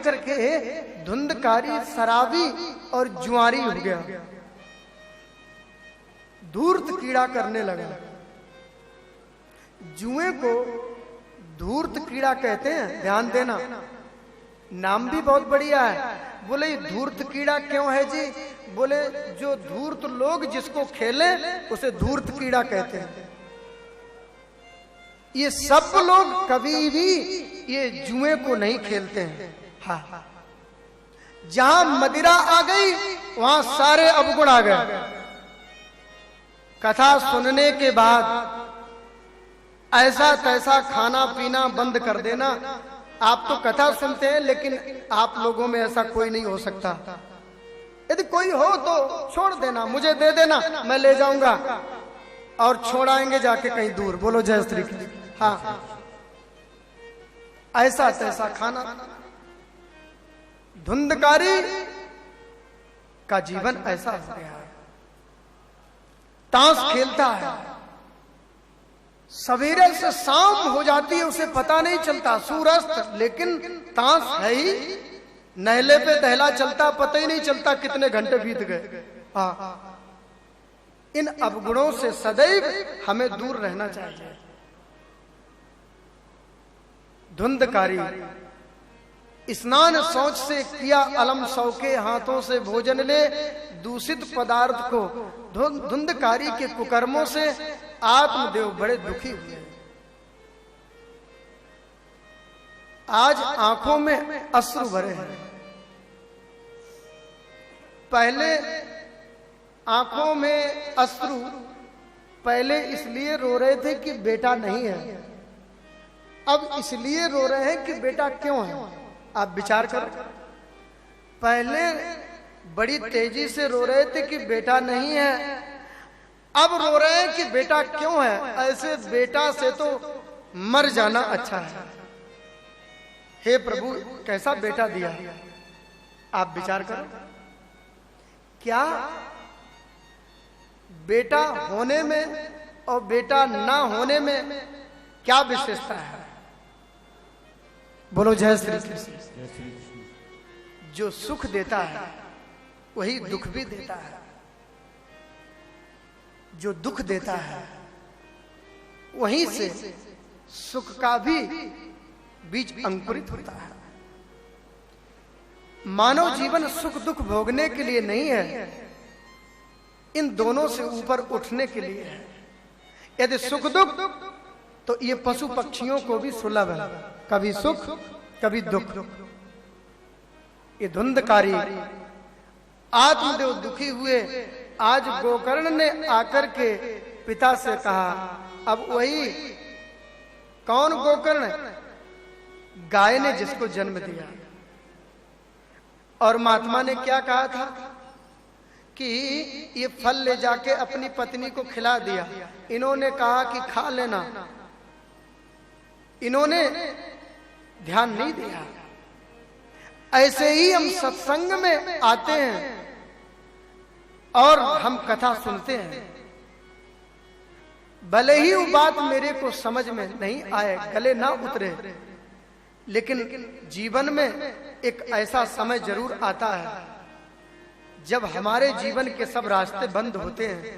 करके धुंधकारी, शराबी और जुआरी हो गया, धूर्त कीड़ा करने लगा। जुए को धूर्त कीड़ा कहते हैं, ध्यान देना, नाम भी बहुत बढ़िया है। बोले ये धूर्त कीड़ा क्यों है जी? बोले जो धूर्त लोग जिसको खेले उसे धूर्त कीड़ा कहते हैं। ये सब लोग कभी भी ये जुए को नहीं खेलते हैं। हाँ, जहां मदिरा आ गई वहां सारे अवगुण आ गए। कथा सुनने के बाद ऐसा तैसा खाना पीना बंद कर देना। आप तो कथा सुनते हैं, लेकिन आप लोगों में ऐसा कोई नहीं हो सकता। यदि कोई हो तो छोड़ देना, मुझे दे देना, मैं ले जाऊंगा और छोड़ाएंगे जाके कहीं दूर। बोलो जय श्री कृष्ण। हाँ, ऐसा तैसा खाना। धुंधकारी का जीवन ऐसा हो गया है। ताश खेलता है, सवेरे से शाम हो जाती है उसे पता नहीं चलता, सूरज, लेकिन ताश है ही, नहले पे दहला चलता, पता ही नहीं चलता कितने घंटे बीत गए। हाँ, इन अवगुणों से सदैव हमें दूर रहना चाहिए। धुंधकारी, स्नान शौच से किया अलम सौके, हाथों से भोजन ले दूषित पदार्थ को। धुंधकारी के कुकर्मों से आत्मदेव बड़े दुखी हुए। आज आंखों में अश्रु भरे हैं। पहले आंखों में अश्रु पहले इसलिए रो रहे थे कि बेटा नहीं है, अब इसलिए रो रहे हैं कि बेटा क्यों है। आप विचार करो, पहले बड़ी तेजी से रो रहे थे कि बेटा नहीं है, अब रो रहे हैं कि बेटा क्यों है। ऐसे बेटा से तो मर जाना अच्छा है। हे प्रभु, कैसा बेटा दिया। आप विचार करो, क्या बेटा होने में और बेटा ना होने में क्या विशेषता है? बोलो जय श्री कृष्ण। जो सुख देता है वही दुख भी देता है, जो दुख देता है वहीं से सुख का भी बीज अंकुरित होता है। मानव जीवन सुख दुख भोगने के लिए नहीं है, इन दोनों से ऊपर उठने के लिए है। यदि सुख दुख तो ये पशु पक्षियों को भी सुलभ है, कभी सुख कभी दुख। ये धुंधकारी आत्मदेव दुखी हुए। आज गोकर्ण ने आकर के पिता से कहा, अब वही कौन गोकर्ण? गाय ने जिसको जन्म दिया। और महात्मा ने क्या कहा था कि ये फल ले जाके अपनी पत्नी को खिला दिया। इन्होंने कहा कि खा लेना, इन्होंने ध्यान नहीं दिया। ऐसे ही हम सत्संग में आते हैं और हम कथा सुनते हैं, भले ही वो बात मेरे को समझ में नहीं आए, गले ना उतरे, लेकिन जीवन में एक ऐसा समय जरूर आता है जब हमारे जीवन के सब रास्ते बंद होते हैं।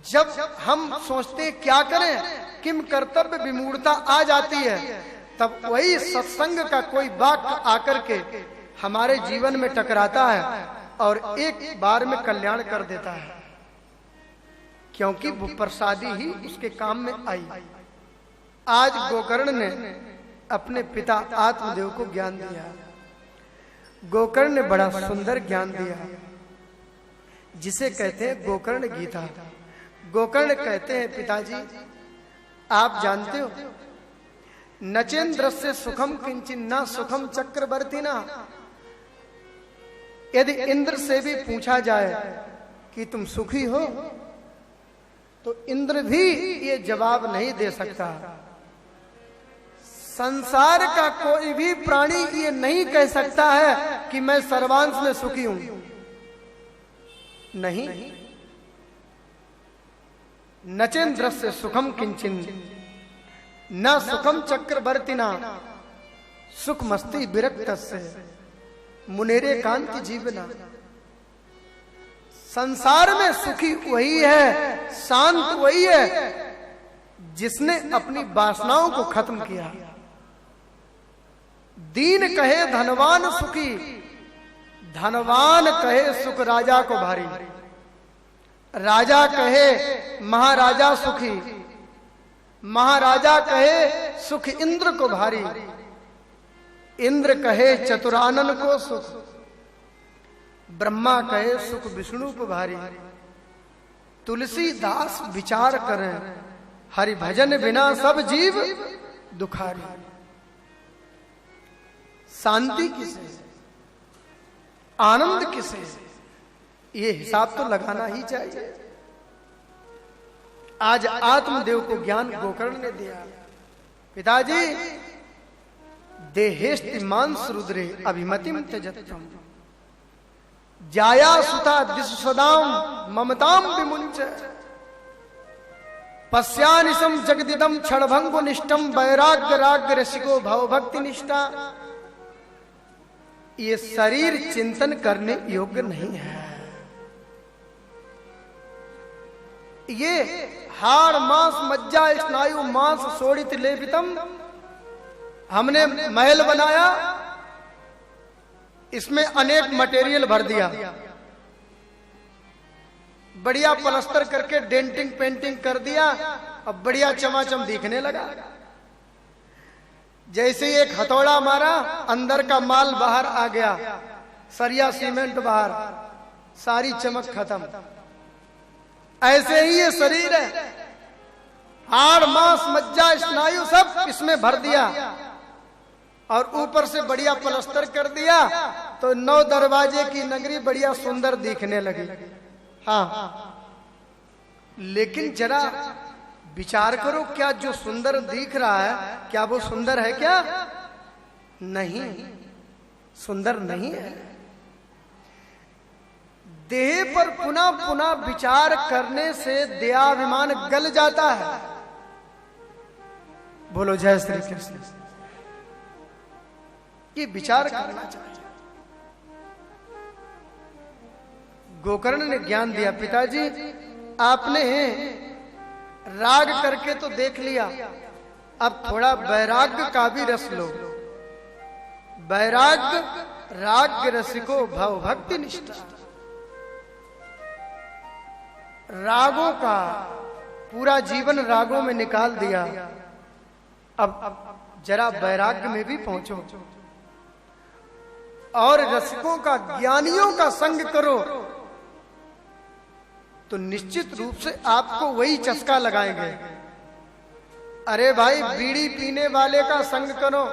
जब हम सोचते हैं क्या करें, किम कर्तव्य विमूढ़ता आ जाती है, तब वही सत्संग का कोई वाक्य आकर के हमारे जीवन में टकराता है और एक बार में कल्याण कर देता है, क्योंकि वो प्रसादी ही उसके काम में आई। आज गोकर्ण ने अपने पिता आत्मदेव को ज्ञान दिया। गोकर्ण ने बड़ा सुंदर ज्ञान दिया, जिसे कहते हैं गोकर्ण गीता। गोकर्ण कहते हैं, पिताजी आप जानते हो, नचेंद्र से सुखम किंचिन न सुखम चक्रवर्ती ना। यदि इंद्र से भी पूछा जाए कि तुम सुखी हो, तो इंद्र भी ये जवाब नहीं दे सकता। संसार का कोई भी प्राणी ये नहीं कह सकता है कि मैं सर्वांश में सुखी हूं। नहीं, नचेंद्र से सुखम किंचिन न सुखम चक्रवर्ती ना। सुख मस्ती विरक्त से मुनेरे कांति जीवना। संसार में सुखी वही है, शांत वही है जिसने अपनी वासनाओं को खत्म किया। दीन कहे धनवान सुखी, धनवान कहे सुख राजा को भारी। राजा कहे महाराजा सुखी, महाराजा कहे सुख इंद्र को भारी। इंद्र कहे चतुरानन को सुख, ब्रह्मा कहे सुख विष्णु को भारी। तुलसीदास विचार करें, हरि भजन बिना सब जीव दुखारी। शांति किसे, आनंद किसे, ये हिसाब तो लगाना ही चाहिए। आज आत्मदेव को ज्ञान गोकर्ण ने दिया। पिताजी देहेस्ति मांस रुद्रे अभिमतिम त्यजत्यम, जाया सुता दिशु सदाम ममताम विमुंच। पश्यानिशम जगदिदम क्षणभंगो निष्ठम वैराग्य राग रसिको भवभक्ति निष्ठा। ये शरीर चिंतन करने योग्य नहीं है। ये हाड़ मांस मज्जा स्नायु मांस शोणित लेपितम, हमने महल बनाया, इसमें अनेक मटेरियल भर दिया, बढ़िया प्लास्टर करके डेंटिंग पेंटिंग कर दिया, अब बढ़िया चमाचम दिखने लगा। जैसे ही एक हथौड़ा मारा, अंदर का माल बाहर आ गया, सरिया सीमेंट बाहर, सारी चमक खत्म। ऐसे ही ये शरीर है, हाड़ मांस मज्जा स्नायु सब इसमें भर दिया और ऊपर से बढ़िया प्लास्टर कर दिया, तो 9 दरवाजे की नगरी बढ़िया सुंदर दिखने लगी। हाँ, लेकिन जरा विचार करो, क्या जो सुंदर दिख रहा है क्या वो सुंदर है? क्या नहीं, सुंदर नहीं है। देह पर पुनः पुनः विचार करने से देहाभिमान गल जाता है। बोलो जय श्री कृष्ण। ये विचार करना चाहिए। गोकर्ण ने ज्ञान दिया, पिताजी आपने राग करके तो देख लिया, अब थोड़ा वैराग्य का भी रस लो। वैराग्य राग रसिको भव भक्ति निष्ठा। रागों का पूरा जीवन रागों में निकाल दिया, अब जरा वैराग्य में भी पहुंचो और रसिकों का, ज्ञानियों का संग करो, तो निश्चित रूप से आपको वही चस्का लगाएंगे। अरे भाई, बीड़ी पीने वाले का संग करो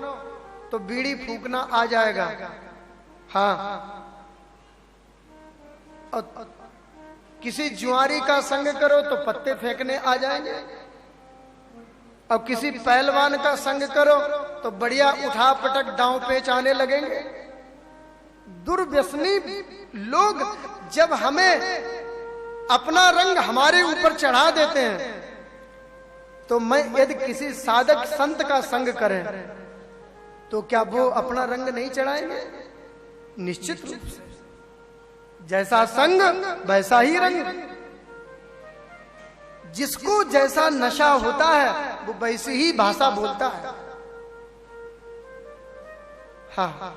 तो बीड़ी फूकना आ जाएगा। हाँ, और किसी जुआरी का संग करो तो पत्ते फेंकने आ जाएंगे। अब किसी पहलवान का संग करो तो बढ़िया उठा पटक दांव पेच आने लगेंगे। दुर्व्यसनी लोग जब हमें अपना रंग हमारे ऊपर चढ़ा देते हैं, तो मैं यदि किसी साधक संत का संग करें तो क्या वो अपना रंग नहीं चढ़ाएंगे? निश्चित रूप से। जैसा संग वैसा ही रंग। जिसको जैसा नशा होता है वो वैसी ही भाषा बोलता है। हाँ,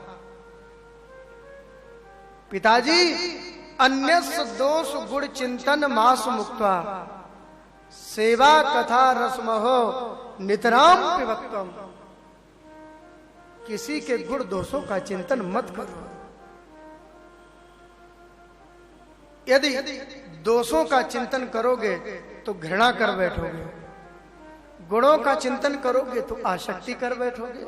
पिताजी अन्यस्य दोष गुण चिंतन मास मुक्त्वा, सेवा कथा रसमहो नितराम पिबत्वम। किसी के गुण दोषों का चिंतन मत करो। यदि दोषों का चिंतन करोगे तो घृणा कर बैठोगे, गुणों का चिंतन करोगे तो आसक्ति कर बैठोगे।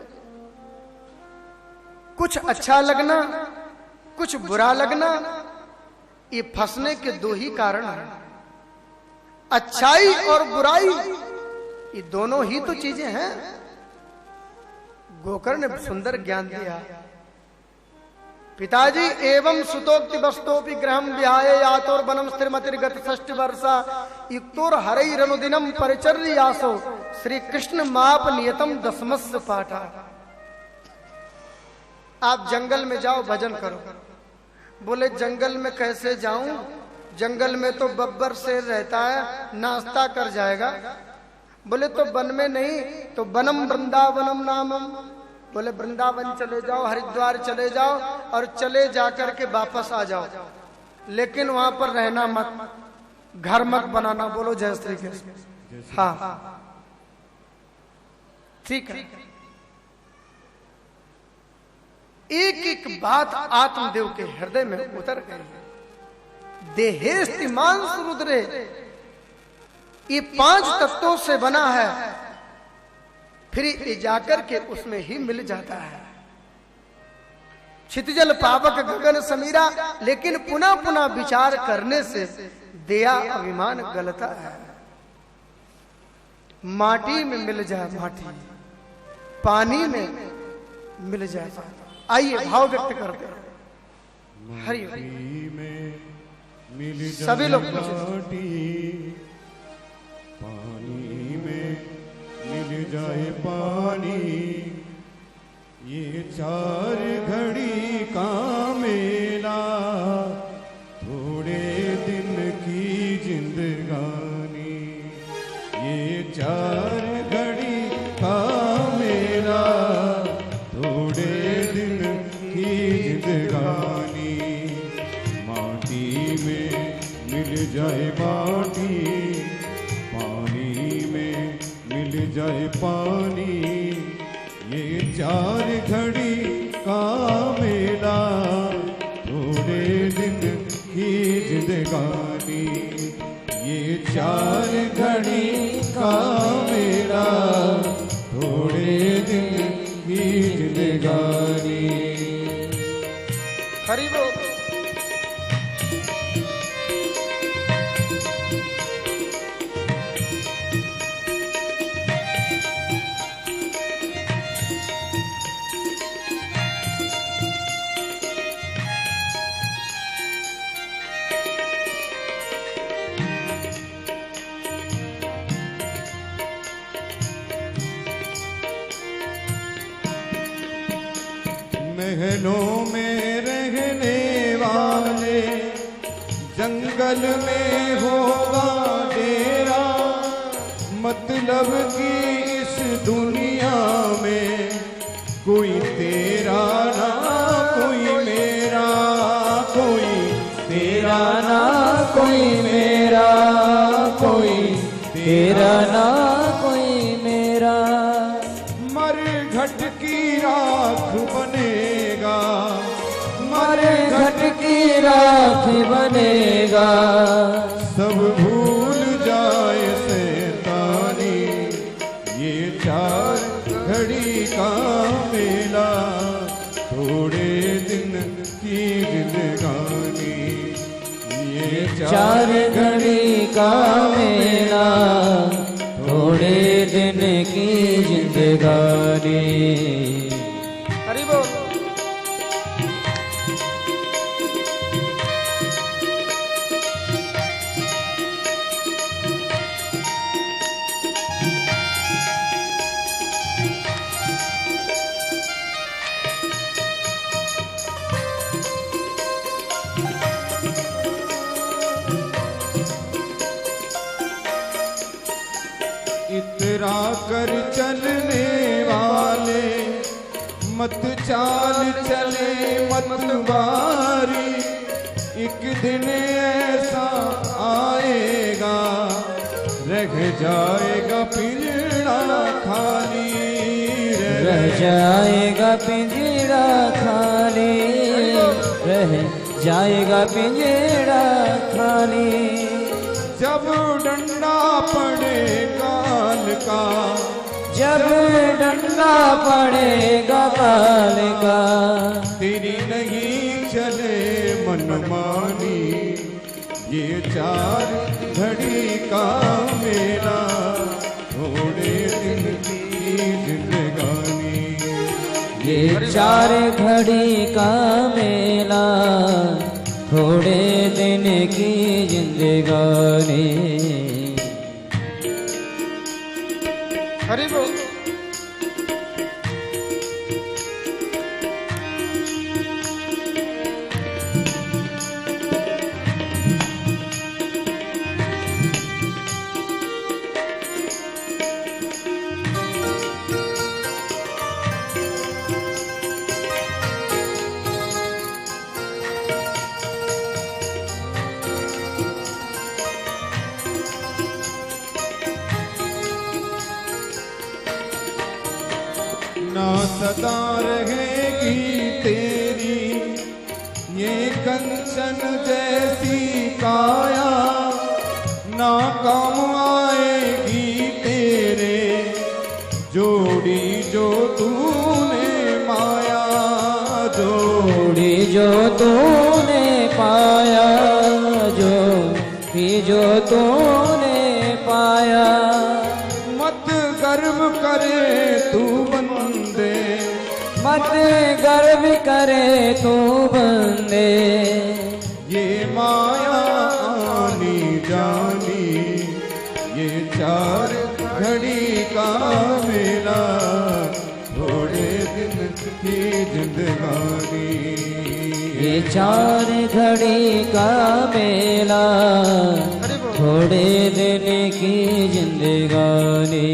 कुछ अच्छा लगना, कुछ बुरा लगना, ये फंसने के 2 ही कारण हैं। अच्छाई और बुराई, ये दोनों ही तो चीजें हैं। गोकर्ण ने सुंदर ज्ञान दिया। पिताजी एवं सुतोक्ति वस्तोपि गृहम विहाय यातोर वनम स्थिरमतिर्गत 6 वर्षा युक्तोर हरैरनुदिनम परिचर्यासो श्री कृष्ण माप नियतम 10मस्य पाठा। आप जंगल में जाओ भजन करो। बोले जंगल में कैसे जाऊं, जंगल में तो बब्बर शेर रहता है, नाश्ता कर जाएगा। बोले तो वन में नहीं तो वनम वृंदावनम नामम। बोले वृंदावन चले जाओ, हरिद्वार चले जाओ और चले जाकर के वापस आ जाओ, लेकिन वहां पर रहना मत, घर मत बनाना। बोलो जय श्री कृष्ण। हाँ ठीक है। एक एक बात आत्मदेव के हृदय में उतर गई। देहेस्ति मांस रुद्रे, ये 5 तत्वों से बना है, फिर ये जाकर के उसमें ही मिल जाता है। क्षितिजल पावक गगन समीरा, लेकिन पुनः पुनः विचार करने से दया अभिमान गलता है। माटी में मिल जाए माटी, पानी में मिल जाए। आइए भाव व्यक्त करते हैं। हरि सभी लोग पानी में मिल जाए पानी, ये 4 घड़ी का मेला, थोड़े दिन की जिंदगानी। ये 4 घड़ी का मेला, थोड़े दिन की जिंदगानी। माटी में मिल जाए माटी, पानी में मिल जाए पानी, ये 4 घड़ी का मेला, थोड़े दिन की जिंदगानी। ये 4 घड़ी का मेला, थोड़े दिन की जिंदगानी। हरि बोल। महलों में रहने वाले, जंगल में होगा डेरा। मतलब कि इस दुनिया में कोई तेरा ना कोई मेरा, कोई तेरा ना कोई मेरा, कोई तेरा ना कोई मेरा। मर घट की राख बनेगा, मर घट की राख बनेगा। सब भूल जाए शैतानी, ये 4 घड़ी का मेला, थोड़े दिन की जिंदगानी। ये 4 घड़ी का मेला, थोड़े दिन की जिंदगानी। हरि बोल। इतरा कर चलने वाले, मत चाल चले मतवारी। एक दिन ऐसा आएगा, रह जाएगा पिंजरा खाली, रह जाएगा पिंजरा खाली, रह जाएगा पिंजरा खाली। जब डंडा पड़े काल का, जब डंडा पड़ेगा काल का, तेरी नहीं चले मनमानी। ये 4 घड़ी का मेला, थोड़े दिन की जिंदगानी। ये 4 घड़ी का मेला, थोड़े दिन की जिंदगानी। हरि बोल। सदा रहेगी तेरी ये कंचन जैसी काया, ना काम आएगी तेरे जोड़ी जो तूने माया, जोड़ी जो तूने पाया, जो तूने पाया। मत गर्व करे तू बंदे, मत गर्व करे तू बंदे, ये माया आनी जानी, ये चार घड़ी का मेला, थोड़े दिन की जिंदगानी, ये चार घड़ी का मेला, थोड़े दिन की जिंदगानी।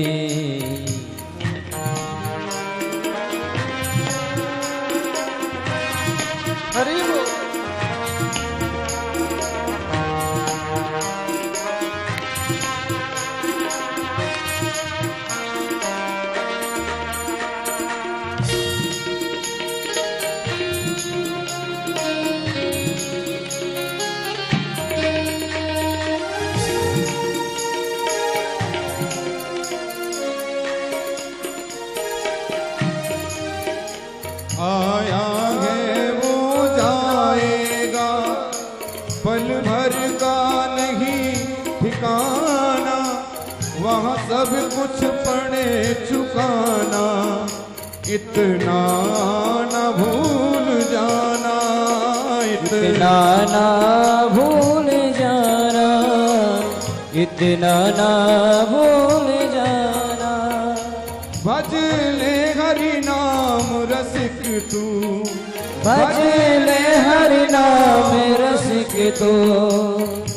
हरि बोल। आया है वो जाएगा, पल भर का नहीं ठिकाना, वहाँ सब कुछ पड़े चुकाना, इतना न भूल जाना, इतना ना भूल जाना, इतना ना भूल जाना। भज ले हरि नाम रसिक तू, भज ले हरि नाम रसिक तू,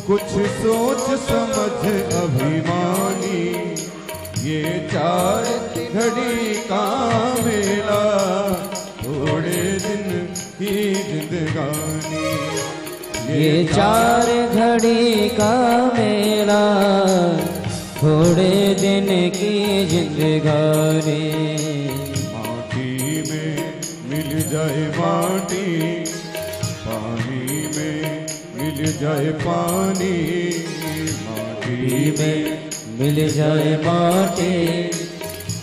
कुछ सोच समझ अभिमानी, ये चार घड़ी का मेला, थोड़े दिन की जिंदगानी, ये चार घड़ी का मेला, थोड़े दिन की जिंदगानी। माटी में मिल जाए माटी, पानी में मिल जाए पानी, माटी में मिल जाए माटी,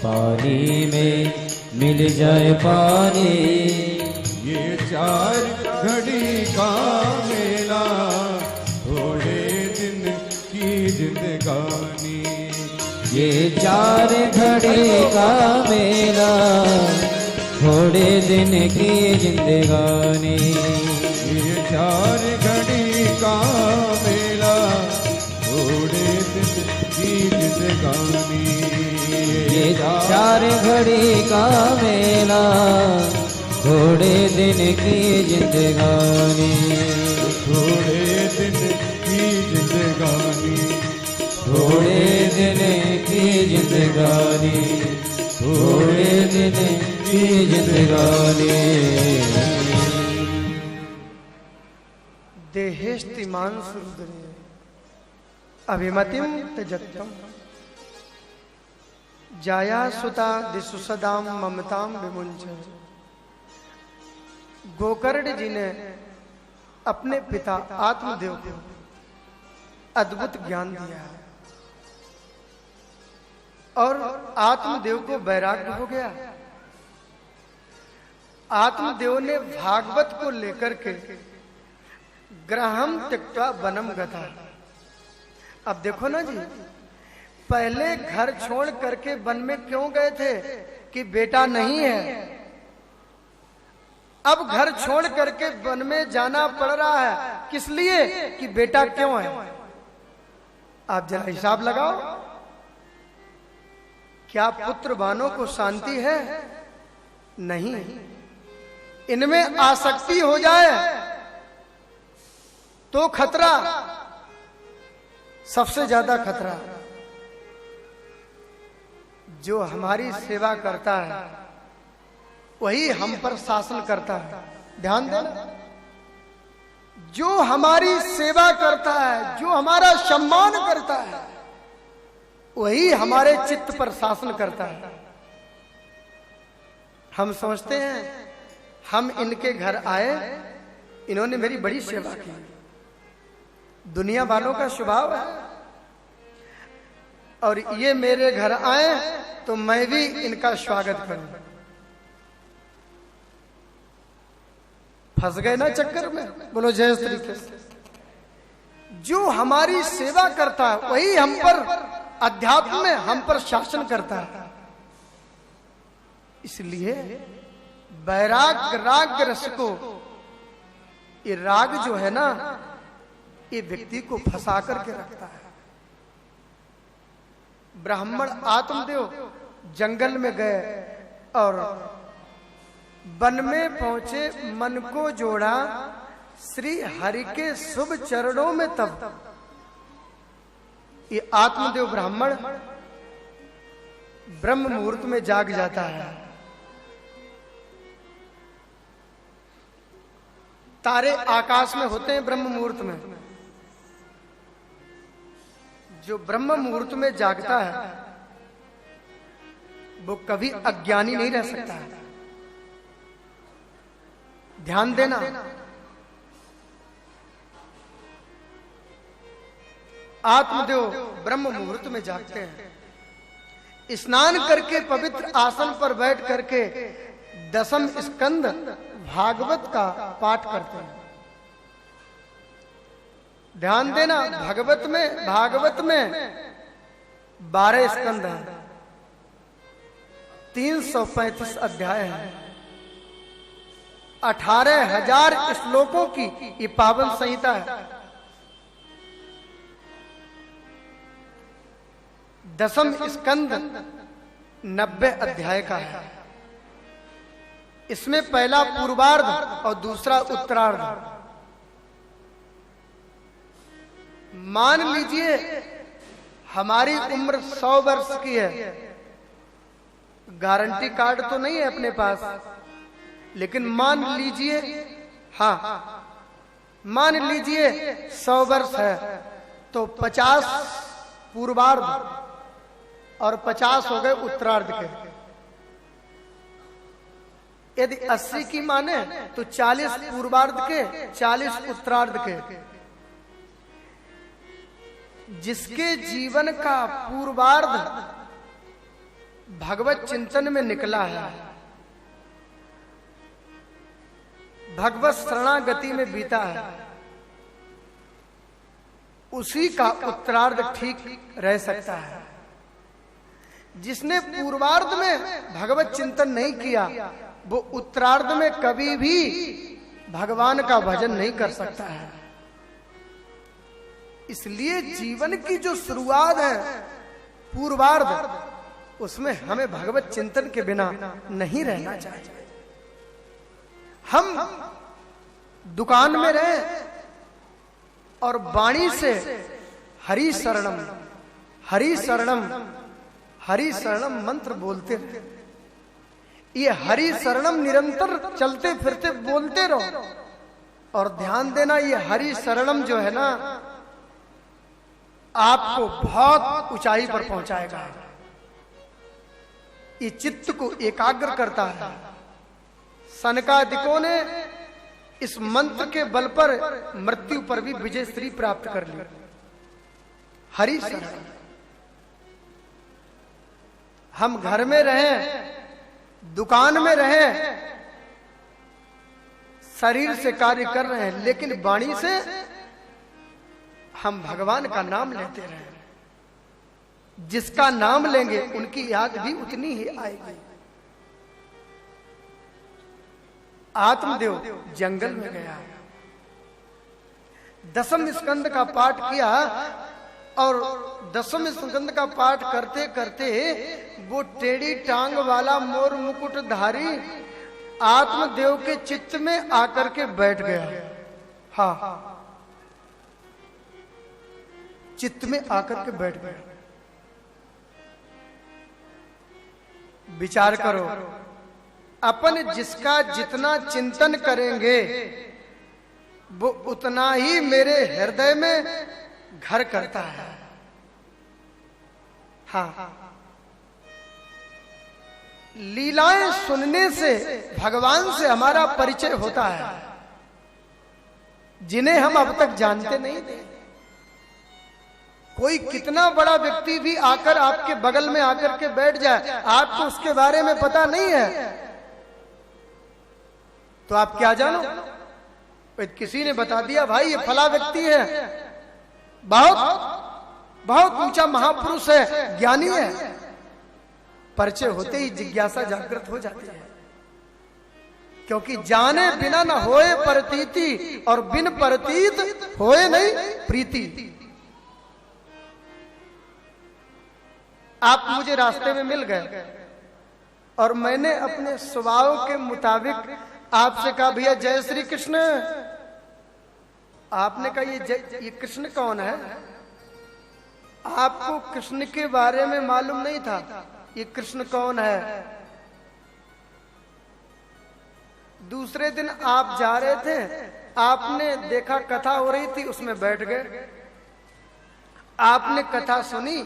पानी में मिल जाए पानी, ये चार घड़ी का मेला, थोड़े दिन की जिंदगानी, ये चार घड़ी का मेला, थोड़े दिन की जिंदगानी। ये चार घड़ी का मेला, थोड़े दिन की जिंदगानी, ये चार घड़ी का मेला, थोड़े दिन की जिंदगानी, थोड़े दिन की जिंदगानी, थोड़े दिन की जिंदगानी, थोड़े दिन की जिंदगानी। देहेस्तिमान सुरुद्रे अभिमतिम त्यजत्यम, जाया सुता दिशु सदाम ममताम विमुंच। गोकर्ण जी ने अपने पिता आत्मदेव को अद्भुत ज्ञान दिया है और आत्मदेव को वैराग्य हो गया। आत्मदेव ने भागवत को लेकर के ग्रहम त्यक्त्वा वनम गता। अब देखो ना जी, पहले घर छोड़ करके वन में क्यों गए थे कि बेटा नहीं है, अब घर छोड़ करके वन में जाना पड़ रहा है किस लिए कि बेटा क्यों है। आप जरा हिसाब लगाओ, क्या पुत्रवानों को शांति है? नहीं। इनमें आसक्ति हो जाए तो खतरा, सबसे ज्यादा खतरा। जो हमारी सेवा करता है वही हम पर शासन करता है। ध्यान देना, जो हमारी सेवा करता है, जो हमारा सम्मान करता है, वही हमारे चित्त पर शासन करता है। हम समझते हैं हम इनके घर आए, इन्होंने मेरी बड़ी सेवा की। दुनिया वालों का स्वभाव है, और ये मेरे घर आए तो मैं भी इनका स्वागत करूं। फंस गए ना चक्कर में। बोलो जय श्री कृष्ण। जो हमारी सेवा करता है वही हम पर अध्यात्म में हम पर शासन करता है। इसलिए वैराग राग रस को, ये राग जो है ना, ये व्यक्ति को फंसा करके रखता है। ब्राह्मण आत्मदेव जंगल में गए और वन में पहुंचे, मन को जोड़ा श्री हरि के शुभ चरणों में। तब ये आत्मदेव ब्राह्मण ब्रह्म मुहूर्त में जाग जाता है। तारे आकाश में होते हैं ब्रह्म मुहूर्त में। जो ब्रह्म मुहूर्त में जागता है वो कभी अज्ञानी नहीं रह सकता है। ध्यान देना, आत्मदेव ब्रह्म मुहूर्त में जागते हैं। स्नान करके पवित्र आसन पर बैठ करके दसम स्कंद भागवत का पाठ करते हैं। ध्यान देना, भागवत में 12 स्कंद हैं, 335 अध्याय हैं, 18,000 श्लोकों की ये पावन संहिता है। दसम स्कंद 90 अध्याय का है। इसमें पहला पूर्वार्ध और दूसरा उत्तरार्ध। मान लीजिए हमारी उम्र 100 वर्ष की है, गारंटी कार्ड तो नहीं है अपने पास, लेकिन मान लीजिए, हाँ मान लीजिए 100 वर्ष है तो 50 पूर्वार्ध और 50 हो गए उत्तरार्ध के। यदि 80 की माने तो 40 पूर्वार्ध के, 40 उत्तरार्ध के। जिसके जीवन का पूर्वार्ध भगवत चिंतन में निकला है, भगवत शरणागति में बीता है, उसी का उत्तरार्ध ठीक रह सकता है। जिसने पूर्वार्ध में भगवत चिंतन नहीं किया वो उत्तरार्ध में कभी भी भगवान का भजन नहीं कर सकता है। इसलिए जीवन की जो शुरुआत है पूर्वार्ध, उसमें हमें भगवत चिंतन के बिना नहीं रहना चाहिए। हम दुकान में रहे और वाणी से हरि शरणम हरि शरणम हरि शरणम मंत्र बोलते रहे। ये हरि शरणम निरंतर चलते फिरते बोलते रहो। और ध्यान देना, ये हरि शरणम जो है ना, आपको बहुत ऊंचाई पर पहुंचाएगा। ये चित्त को एकाग्र करता है। सनकादिकों ने इस मंत्र के बल पर मृत्यु पर भी विजय श्री प्राप्त कर ली। हरि शरणम। हम घर में रहें, दुकान में रहें, शरीर से कार्य कर रहे हैं, लेकिन वाणी से हम भगवान का नाम लेते रहे। जिसका नाम लेंगे उनकी याद भी उतनी ही आएगी। आत्मदेव जंगल में गया, दसम स्कंद का पाठ किया, और दसम स्कंद का पाठ करते करते वो टेढ़ी टांग वाला मोर मुकुटधारी आत्मदेव के चित्त में आकर के बैठ गया। हाँ, चित्त में आकर के बैठ गया। विचार करो, अपन जिसका जितना चिंतन करेंगे वो उतना ही मेरे हृदय में घर करता है। हाँ, लीलाएं सुनने से भगवान से हमारा परिचय होता है, जिन्हें हम अब तक जानते नहीं थे। कोई कितना बड़ा व्यक्ति भी आकर आपके बगल में आकर के बैठ जाए, आपको उसके बारे में पता नहीं है, तो आप क्या जानो? किसी ने बता दिया भाई ये फला व्यक्ति है, बहुत बहुत ऊंचा महापुरुष है, ज्ञानी है, परिचय होते ही जिज्ञासा जागृत हो जाती है। क्योंकि जाने बिना न होए प्रतीति, और बिन प्रतीत होए नहीं प्रीति। आप मुझे रास्ते में मिल गए और मैंने अपने स्वभाव के मुताबिक आपसे कहा भैया जय श्री कृष्ण। आपने कहा ये कृष्ण कौन है? आपको कृष्ण के बारे में मालूम नहीं था, ये कृष्ण कौन है। दूसरे दिन आप जा रहे थे, आपने देखा कथा हो रही थी, उसमें बैठ गए, आपने कथा सुनी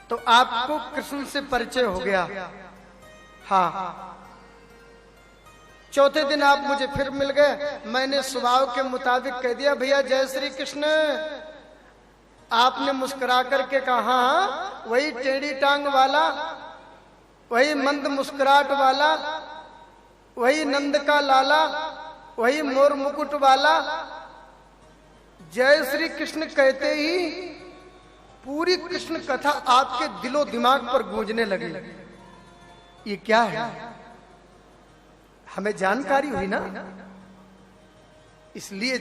तो आपको कृष्ण से परिचय हो गया। हाँ, चौथे दिन आप मुझे फिर मिल गए, मैंने स्वभाव के मुताबिक कह दिया भैया जय श्री कृष्ण। आपने मुस्कुरा करके कहा हाँ, वही टेढ़ी टांग वाला, वही मंद मुस्कुराहट वाला, वही नंद का लाला, वही मोर मुकुट वाला। जय श्री कृष्ण कहते ही पूरी कृष्ण कथा आपके दिलो दिमाग पर गूंजने लगी। ये क्या है? हमें जानकारी हुई ना, इसलिए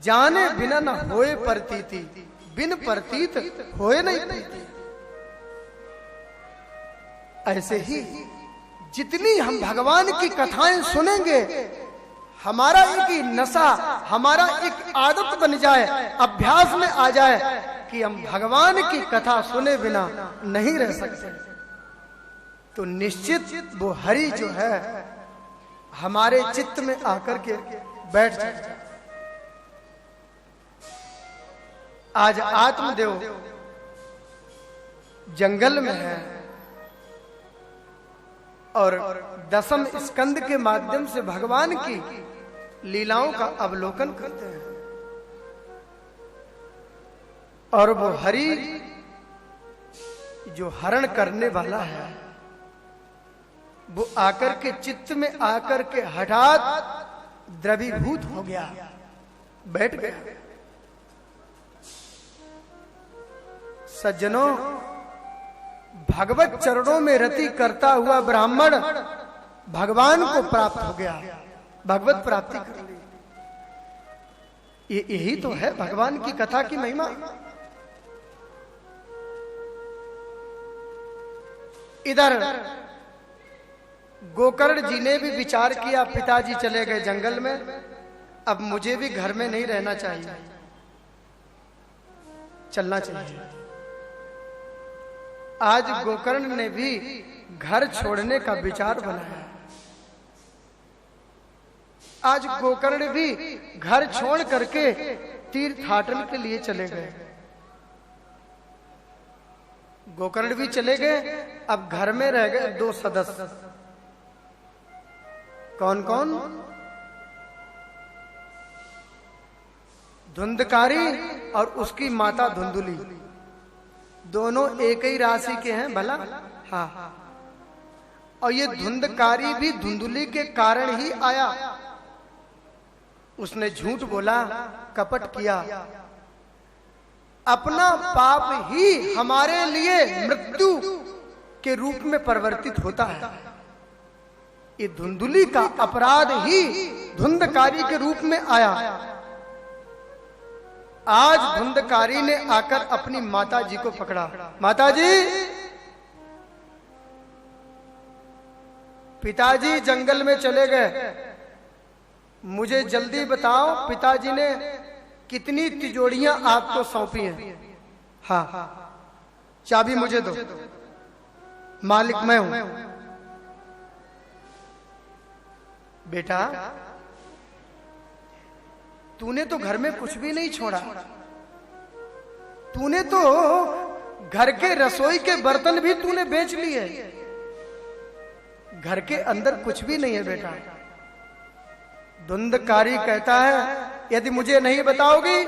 जाने बिना न होए प्रतीति, बिन प्रतीत होए नहीं प्रीति। ऐसे ही जितनी हम भगवान की कथाएं सुनेंगे, हमारा एक नशा, हमारा एक आदत बन जाए, अभ्यास में आ जाए कि हम भगवान की कथा सुने बिना नहीं रह सकते, तो निश्चित वो हरि जो है हमारे चित्त में आकर के बैठ जाए। आज आत्मदेव जंगल में है और दसम स्कंद के माध्यम से भगवान की लीलाओं का अवलोकन करते हैं। और वो हरि जो हरण करने वाला है, वो आकर के चित्त में आकर के हठात द्रवीभूत हो गया, बैठ गया। सज्जनों, भगवत चरणों में रति करता हुआ ब्राह्मण भगवान को प्राप्त हो गया, भगवत प्राप्ति कर ली। यही तो है भगवान की कथा की महिमा। इधर गोकर्ण जी ने भी विचार किया, पिताजी चले गए जंगल में, अब मुझे भी घर में नहीं रहना चाहिए, चलना चाहिए। आज गोकर्ण ने भी घर छोड़ने का विचार बनाया। आज गोकर्ण भी घर छोड़ करके तीर्थाटन के लिए चले गए। गोकर्ण भी चले गए, अब घर में रह गए दो सदस्य। कौन कौन? धुंधकारी और उसकी माता धुंधुली, दोनों एक ही राशि के हैं भला। हाँ, और ये धुंधकारी भी धुंधुली के कारण ही आया। उसने झूठ बोला, कपट किया, अपना पाप ही हमारे लिए मृत्यु के रूप में परिवर्तित होता है। ये धुंधुली का अपराध ही धुंधकारी के रूप में आया। आज धुंधकारी ने आकर अपनी माता जी को पकड़ा। माता जी, पिताजी जंगल में चले गए, मुझे जल्दी बताओ पिताजी ने कितनी तिजोरियां आपको सौंपी हैं? हाँ, चाबी मुझे दो, मालिक मैं हूं। बेटा, तूने तो घर में कुछ भी नहीं छोड़ा, तूने तो घर के रसोई के बर्तन भी तूने बेच लिए, घर के अंदर कुछ भी नहीं है बेटा। धुंधकारी कहता है, यदि मुझे नहीं बताओगी